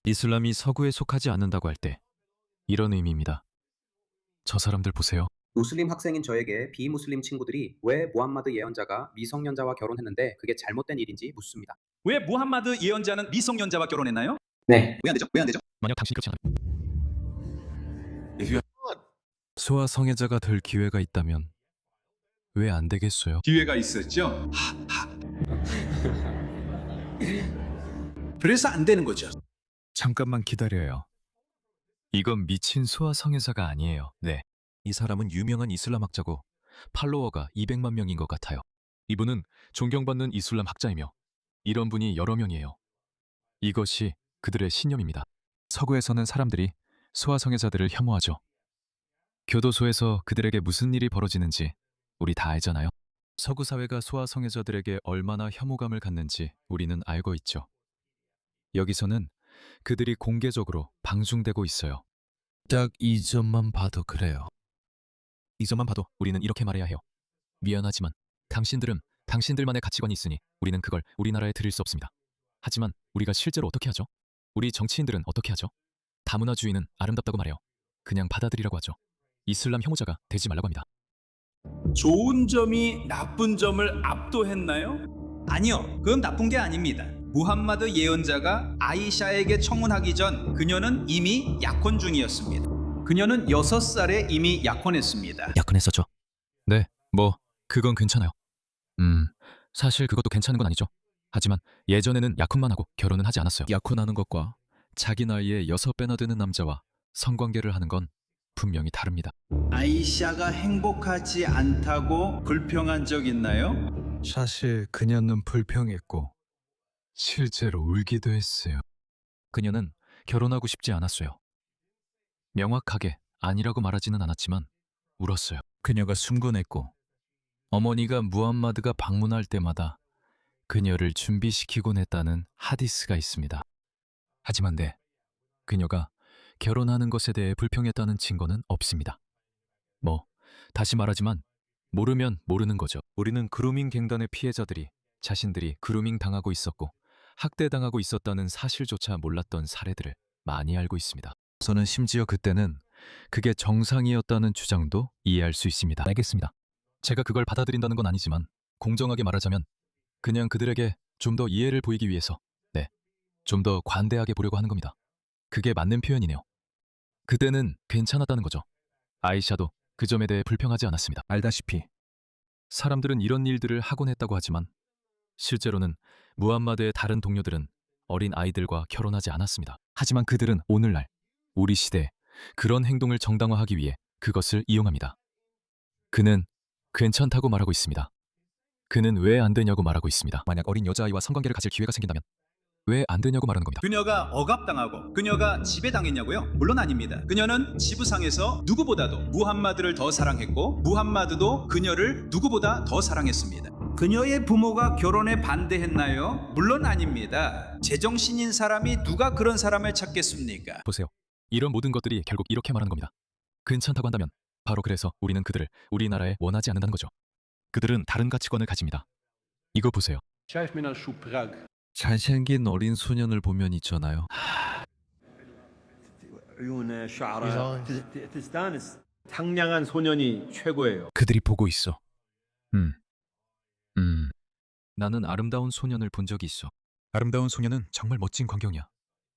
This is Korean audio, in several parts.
이슬람이 서구에 속하지 않는다고 할 때 이런 의미입니다. 저 사람들 보세요. 무슬림 학생인 저에게 비무슬림 친구들이 왜 무함마드 예언자가 미성년자와 결혼했는데 그게 잘못된 일인지 묻습니다. 왜 무함마드 예언자는 미성년자와 결혼했나요? 네. 왜 안 되죠? 왜 안 되죠? 만약 당신이 그렇지 않으면 소아 성애자가 될 기회가 있다면 왜 안 되겠어요? 기회가 있었죠. 그래서 안 되는 거죠. 잠깐만 기다려요. 이건 미친 소아 성애자가 아니에요. 네. 이 사람은 유명한 이슬람 학자고 팔로워가 200만 명인 것 같아요. 이분은 존경받는 이슬람 학자이며 이런 분이 여러 명이에요. 이것이 그들의 신념입니다. 서구에서는 사람들이 소아 성애자들을 혐오하죠. 교도소에서 그들에게 무슨 일이 벌어지는지 우리 다 알잖아요. 서구 사회가 소아 성애자들에게 얼마나 혐오감을 갖는지 우리는 알고 있죠. 여기서는 그들이 공개적으로 방중되고 있어요. 딱 이 점만 봐도 그래요. 이 점만 봐도 우리는 이렇게 말해야 해요. 미안하지만 당신들은 당신들만의 가치관이 있으니 우리는 그걸 우리나라에 드릴 수 없습니다. 하지만 우리가 실제로 어떻게 하죠? 우리 정치인들은 어떻게 하죠? 다문화주의는 아름답다고 말해요. 그냥 받아들이라고 하죠. 이슬람 혐오자가 되지 말라고 합니다. 좋은 점이 나쁜 점을 압도했나요? 아니요, 그건 나쁜 게 아닙니다. 무함마드 예언자가 아이샤에게 청혼하기 전 그녀는 이미 약혼 중이었습니다. 그녀는 6살에 이미 약혼했습니다. 약혼했었죠. 네, 뭐 그건 괜찮아요. 사실 그것도 괜찮은 건 아니죠. 하지만 예전에는 약혼만 하고 결혼은 하지 않았어요. 약혼하는 것과 자기 나이에 6배나 되는 남자와 성관계를 하는 건 분명히 다릅니다. 아이샤가 행복하지 않다고 불평한 적 있나요? 사실 그녀는 불평했고 실제로 울기도 했어요. 그녀는 결혼하고 싶지 않았어요. 명확하게 아니라고 말하지는 않았지만 울었어요. 그녀가 순곤했고 어머니가 무함마드가 방문할 때마다 그녀를 준비시키곤 했다는 하디스가 있습니다. 하지만 그녀가 결혼하는 것에 대해 불평했다는 증거는 없습니다. 다시 말하지만 모르면 모르는 거죠. 우리는 그루밍 갱단의 피해자들이 자신들이 그루밍 당하고 있었고 학대당하고 있었다는 사실조차 몰랐던 사례들을 많이 알고 있습니다. 저는 심지어 그때는 그게 정상이었다는 주장도 이해할 수 있습니다. 알겠습니다. 제가 그걸 받아들인다는 건 아니지만 공정하게 말하자면 그냥 그들에게 좀 더 이해를 보이기 위해서 좀 더 관대하게 보려고 하는 겁니다. 그게 맞는 표현이네요. 그때는 괜찮았다는 거죠. 아이샤도 그 점에 대해 불평하지 않았습니다. 알다시피 사람들은 이런 일들을 하곤 했다고 하지만 실제로는 무함마드의 다른 동료들은 어린 아이들과 결혼하지 않았습니다. 하지만 그들은 오늘날 우리 시대에 그런 행동을 정당화하기 위해 그것을 이용합니다. 그는 괜찮다고 말하고 있습니다. 그는 왜 안 되냐고 말하고 있습니다. 만약 어린 여자아이와 성관계를 가질 기회가 생긴다면 왜 안 되냐고 말하는 겁니다. 그녀가 억압당하고 그녀가 지배당했냐고요? 물론 아닙니다. 그녀는 지부상에서 누구보다도 무함마드를 더 사랑했고 무함마드도 그녀를 누구보다 더 사랑했습니다. 그녀의 부모가 결혼에 반대했나요? 물론 아닙니다. 제정신인 사람이 누가 그런 사람을 찾겠습니까? 보세요. 이런 모든 것들이 결국 이렇게 말하는 겁니다. 괜찮다고 한다면 바로 그래서 우리는 그들을 우리나라에 원하지 않는다는 거죠. 그들은 다른 가치관을 가집니다. 이거 보세요. 잘생긴 어린 소년을 보면 있잖아요. عيون شعره تستانس. 상냥한 소년이 최고예요. 그들이 보고 있어. 나는 아름다운 소년을 본 적이 있어. 아름다운 소년은 정말 멋진 광경이야.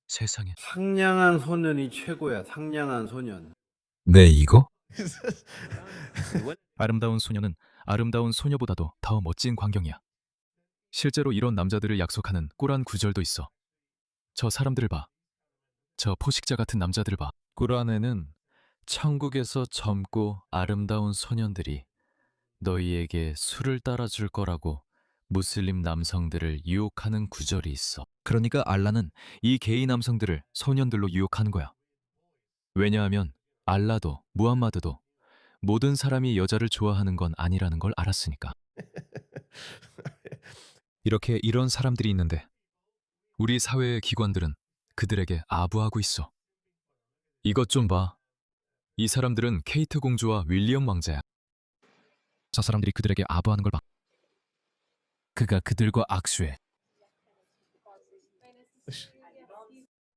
세상에. 상냥한 소년이 최고야. 상냥한 소년. 네, 이거? 아름다운 소년은 아름다운 소녀보다도 더 멋진 광경이야. 실제로 이런 남자들을 약속하는 꿀한 구절도 있어. 저 사람들을 봐. 저 포식자 같은 남자들을 봐. 꿀안에는 천국에서 젊고 아름다운 소년들이 너희에게 술을 따라줄 거라고 무슬림 남성들을 유혹하는 구절이 있어. 그러니까 알라는 이 게이 남성들을 소년들로 유혹하는 거야. 왜냐하면 알라도 무함마드도 모든 사람이 여자를 좋아하는 건 아니라는 걸 알았으니까. 이렇게 이런 사람들이 있는데 우리 사회의 기관들은 그들에게 아부하고 있어. 이것 좀 봐. 이 사람들은 케이트 공주와 윌리엄 왕자야. 저 사람들이 그들에게 아부하는 걸 봐. 그가 그들과 악수해.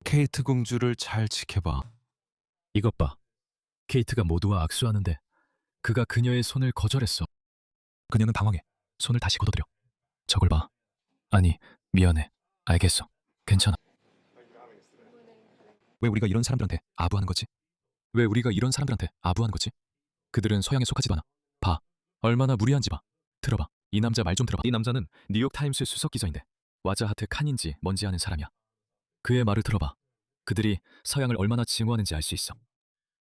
케이트 공주를 잘 지켜봐. 이것 봐. 케이트가 모두와 악수하는데 그가 그녀의 손을 거절했어. 그녀는 당황해. 손을 다시 걷어들여. 저걸 봐. 아니, 미안해. 알겠어. 괜찮아. 왜 우리가 이런 사람들한테 아부하는 거지? 왜 우리가 이런 사람들한테 아부하는 거지? 그들은 서양에 속하지도 않아. 봐. 얼마나 무리한지 봐. 들어봐. 이 남자 말 좀 들어봐. 이 남자는 뉴욕 타임스 수석 기자인데 와자하트 칸인지 뭔지 아는 사람이야. 그의 말을 들어봐. 그들이 서양을 얼마나 증오하는지 알 수 있어.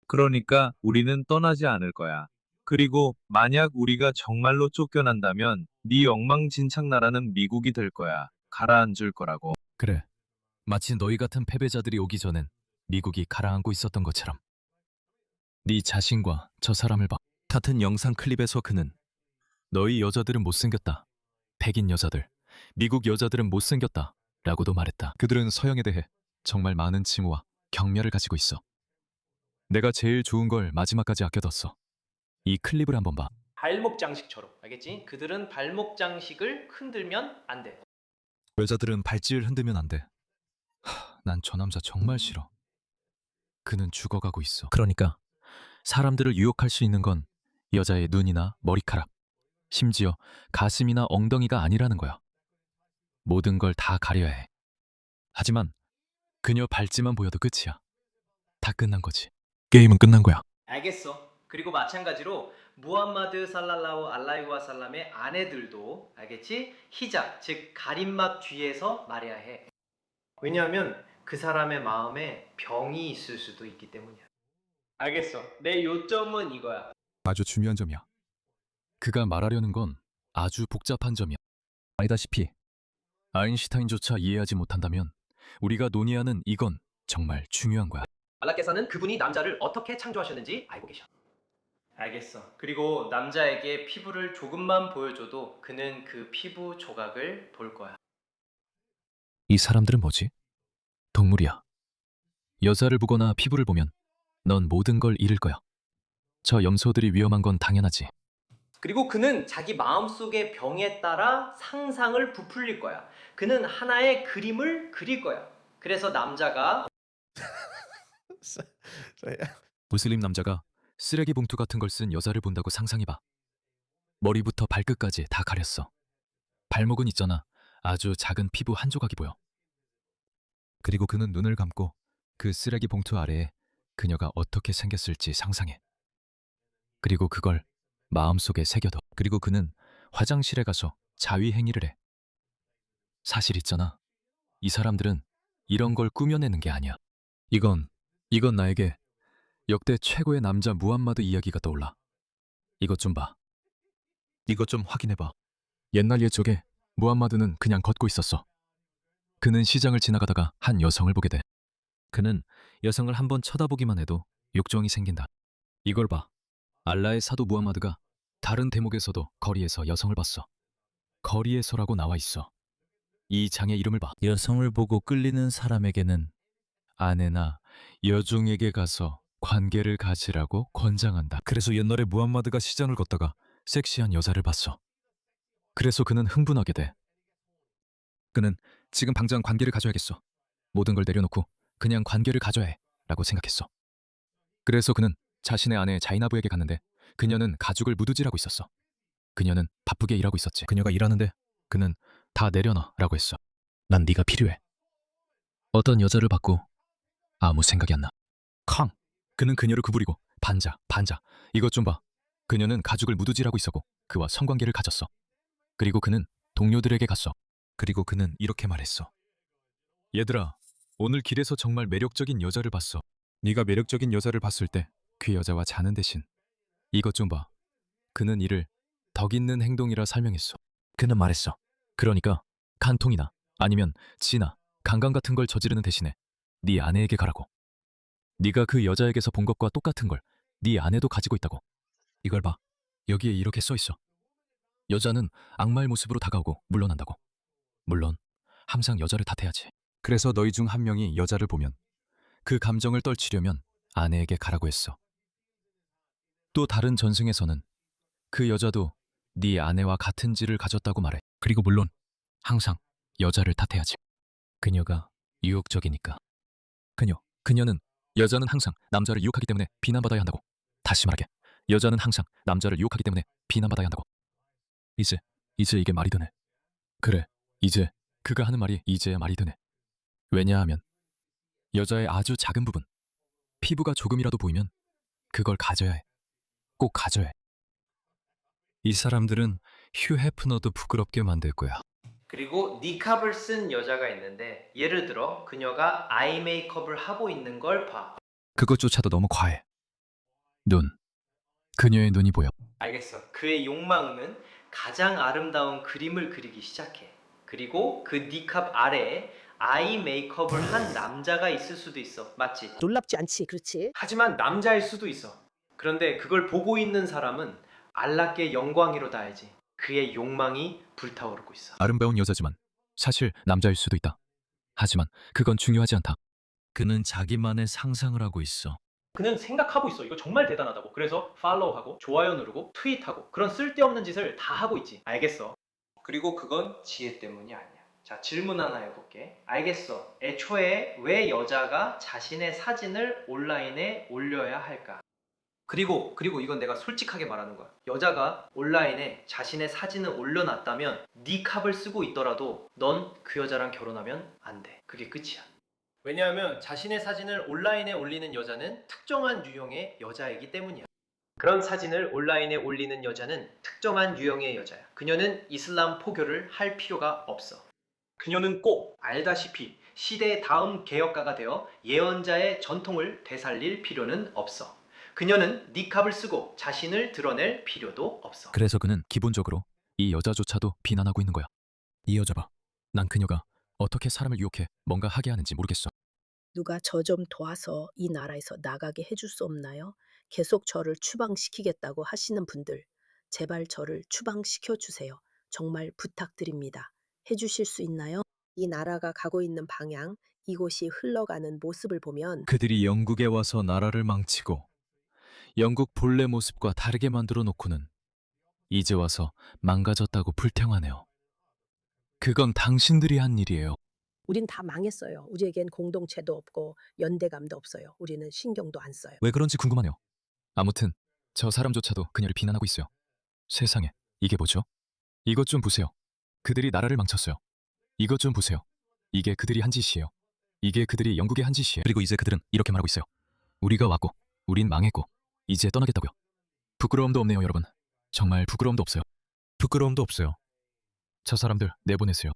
그러니까 우리는 떠나지 않을 거야. 그리고 만약 우리가 정말로 쫓겨난다면 네 엉망진창 나라는 미국이 될 거야. 가라앉을 거라고. 그래. 마치 너희 같은 패배자들이 오기 전엔 미국이 가라앉고 있었던 것처럼. 네 자신과 저 사람을 봐. 같은 영상 클립에서 그는 너희 여자들은 못생겼다. 백인 여자들, 미국 여자들은 못생겼다. 라고도 말했다. 그들은 서양에 대해 정말 많은 칭호와 경멸을 가지고 있어. 내가 제일 좋은 걸 마지막까지 아껴뒀어. 이 클립을 한번 봐. 발목 장식처럼, 알겠지? 그들은 발목 장식을 흔들면 안 돼. 여자들은 발찌를 흔들면 안 돼. 난 저 남자 정말 싫어. 그는 죽어가고 있어. 그러니까 사람들을 유혹할 수 있는 건 여자의 눈이나 머리카락, 심지어 가슴이나 엉덩이가 아니라는 거야. 모든 걸 다 가려야 해. 하지만 그녀 발찌만 보여도 끝이야. 다 끝난 거지. 게임은 끝난 거야. 알겠어. 그리고 마찬가지로 무함마드 살랄라후 알라이히 와살람의 아내들도, 알겠지? 히잡, 즉 가림막 뒤에서 말해야 해. 왜냐하면 그 사람의 마음에 병이 있을 수도 있기 때문이야. 알겠어. 내 요점은 이거야. 아주 중요한 점이야. 그가 말하려는 건 아주 복잡한 점이야. 알다시피 아인슈타인조차 이해하지 못한다면 우리가 논의하는 이건 정말 중요한 거야. 알라께서는 그분이 남자를 어떻게 창조하셨는지 알고 계셔. 알겠어. 그리고 남자에게 피부를 조금만 보여줘도 그는 그 피부 조각을 볼 거야. 이 사람들은 뭐지? 동물이야. 여자를 보거나 피부를 보면 넌 모든 걸 잃을 거야. 저 염소들이 위험한 건 당연하지. 그리고 그는 자기 마음속의 병에 따라 상상을 부풀릴 거야. 그는 하나의 그림을 그릴 거야. 그래서 남자가 무슬림 남자가 쓰레기 봉투 같은 걸 쓴 여자를 본다고 상상해봐. 머리부터 발끝까지 다 가렸어. 발목은 있잖아. 아주 작은 피부 한 조각이 보여. 그리고 그는 눈을 감고 그 쓰레기 봉투 아래에 그녀가 어떻게 생겼을지 상상해. 그리고 그걸 마음속에 새겨둬. 그리고 그는 화장실에 가서 자위 행위를 해. 사실 있잖아. 이 사람들은 이런 걸 꾸며내는 게 아니야. 이건 나에게 역대 최고의 남자 무함마드 이야기가 떠올라. 이것 좀 봐. 이것 좀 확인해봐. 옛날 옛적에 무함마드는 그냥 걷고 있었어. 그는 시장을 지나가다가 한 여성을 보게 돼. 그는 여성을 한번 쳐다보기만 해도 욕정이 생긴다. 이걸 봐. 알라의 사도 무함마드가 다른 대목에서도 거리에서 여성을 봤어. 거리에서라고 나와 있어. 이 장의 이름을 봐. 여성을 보고 끌리는 사람에게는 아내나 여종에게 가서 관계를 가지라고 권장한다. 그래서 옛날에 무함마드가 시장을 걷다가 섹시한 여자를 봤어. 그래서 그는 흥분하게 돼. 그는 지금 당장 관계를 가져야겠어. 모든 걸 내려놓고 그냥 관계를 가져야 해 라고 생각했어. 그래서 그는 자신의 아내 자이나부에게 갔는데 그녀는 가죽을 무두질하고 있었어. 그녀는 바쁘게 일하고 있었지. 그녀가 일하는데 그는 다 내려놔 라고 했어. 난 네가 필요해. 어떤 여자를 봤고 아무 생각이 안 나. 캉! 그는 그녀를 구부리고 반자. 이것 좀 봐. 그녀는 가죽을 무두질하고 있었고 그와 성관계를 가졌어. 그리고 그는 동료들에게 갔어. 그리고 그는 이렇게 말했어. 얘들아, 오늘 길에서 정말 매력적인 여자를 봤어. 네가 매력적인 여자를 봤을 때 그 여자와 자는 대신 이것 좀 봐. 그는 이를 덕 있는 행동이라 설명했어. 그는 말했어. 그러니까 간통이나 아니면 지나 강간 같은 걸 저지르는 대신에 네 아내에게 가라고. 네가 그 여자에게서 본 것과 똑같은 걸 네 아내도 가지고 있다고. 이걸 봐. 여기에 이렇게 써 있어. 여자는 악마의 모습으로 다가오고 물러난다고. 물론 항상 여자를 탓해야지. 그래서 너희 중 한 명이 여자를 보면 그 감정을 떨치려면 아내에게 가라고 했어. 또 다른 전승에서는 그 여자도 네 아내와 같은 질을 가졌다고 말해. 그리고 물론 항상 여자를 탓해야지. 그녀가 유혹적이니까. 그녀는 여자는 항상 남자를 유혹하기 때문에 비난받아야 한다고. 다시 말하게, 여자는 항상 남자를 유혹하기 때문에 비난받아야 한다고. 이제 이게 말이 되네. 그래, 이제 그가 하는 말이 이제야 말이 되네. 왜냐하면 여자의 아주 작은 부분, 피부가 조금이라도 보이면 그걸 가져야 해. 꼭 가져야 해. 이 사람들은 휴 해프너도 부끄럽게 만들 거야. 그리고 니캅을 쓴 여자가 있는데 예를 들어 그녀가 아이 메이크업을 하고 있는 걸 봐. 그것조차도 너무 과해. 그녀의 눈이 보여. 알겠어. 그의 욕망은 가장 아름다운 그림을 그리기 시작해. 그리고 그 니캅 아래에 아이 메이크업을 한 남자가 있을 수도 있어. 맞지? 놀랍지 않지, 그렇지? 하지만 남자일 수도 있어. 그런데 그걸 보고 있는 사람은 알라께 영광이로다 알지. 그의 욕망이 불타오르고 있어. 아름다운 여자지만 사실 남자일 수도 있다. 하지만 그건 중요하지 않다. 그는 자기만의 상상을 하고 있어. 그는 생각하고 있어. 이거 정말 대단하다고. 그래서 팔로우하고 좋아요 누르고 트윗하고 그런 쓸데없는 짓을 다 하고 있지. 알겠어. 그리고 그건 지혜 때문이 아니야. 자, 질문 하나 해볼게. 알겠어. 애초에 왜 여자가 자신의 사진을 온라인에 올려야 할까? 그리고 이건 내가 솔직하게 말하는 거야. 여자가 온라인에 자신의 사진을 올려놨다면 니캅을 쓰고 있더라도 넌 그 여자랑 결혼하면 안 돼. 그게 끝이야. 왜냐하면 자신의 사진을 온라인에 올리는 여자는 특정한 유형의 여자이기 때문이야. 그런 사진을 온라인에 올리는 여자는 특정한 유형의 여자야. 그녀는 이슬람 포교를 할 필요가 없어. 그녀는 꼭 알다시피 시대의 다음 개혁가가 되어 예언자의 전통을 되살릴 필요는 없어. 그녀는 니캅을 쓰고 자신을 드러낼 필요도 없어. 그래서 그는 기본적으로 이 여자조차도 비난하고 있는 거야. 이 여자 봐. 난 그녀가 어떻게 사람을 유혹해 뭔가 하게 하는지 모르겠어. 누가 저 좀 도와서 이 나라에서 나가게 해줄 수 없나요? 계속 저를 추방시키겠다고 하시는 분들, 제발 저를 추방시켜 주세요. 정말 부탁드립니다. 해주실 수 있나요? 이 나라가 가고 있는 방향, 이곳이 흘러가는 모습을 보면 그들이 영국에 와서 나라를 망치고 영국 본래 모습과 다르게 만들어 놓고는 이제 와서 망가졌다고 불평하네요. 그건 당신들이 한 일이에요. 우린 다 망했어요. 우리에겐 공동체도 없고 연대감도 없어요. 우리는 신경도 안 써요. 왜 그런지 궁금하네요. 아무튼 저 사람조차도 그녀를 비난하고 있어요. 세상에, 이게 뭐죠? 이것 좀 보세요. 그들이 나라를 망쳤어요. 이것 좀 보세요. 이게 그들이 한 짓이에요. 이게 그들이 영국에 한 짓이에요. 그리고 이제 그들은 이렇게 말하고 있어요. 우리가 왔고 우린 망했고 이제 떠나겠다고요. 부끄러움도 없네요, 여러분. 정말 부끄러움도 없어요. 부끄러움도 없어요. 저 사람들 내보내세요.